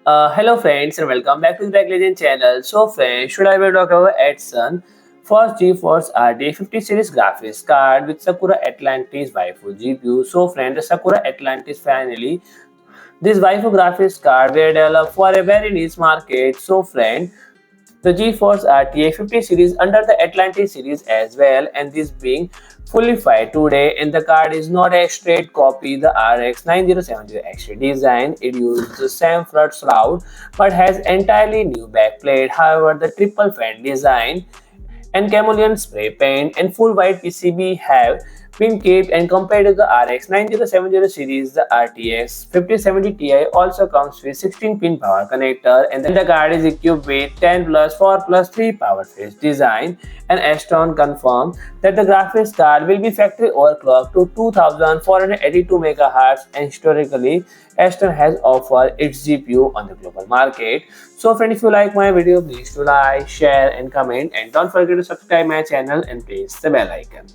Hello friends and welcome back to the Tech Legend channel. So friends, should I be talking about YESTON GeForce RTX 50 series graphics card with Sakura Atlantis Waifu GPU. So friend, the Sakura Atlantis finally, this Waifu graphics card were developed for a very niche market. So friend, the GeForce RTX 50 series under the Atlantis series as well, and this being fully fired today, and the card is not a straight copy the RX 9070 XT design. It uses the same front shroud but has entirely new backplate. However, the triple fan design and chameleon spray paint and full white PCB have been kept, and compared to the RX 9070 series, the RTX 5070 Ti also comes with 16-pin power connector, and the card is equipped with 10 plus 4 plus 3 power phase design, and YESTON confirmed that the graphics card will be factory overclocked to 2482 MHz, and historically YESTON has offered its GPU on the global market. So friend, if you like my video, please do like, share and comment, and don't forget to subscribe my channel and press the bell icon.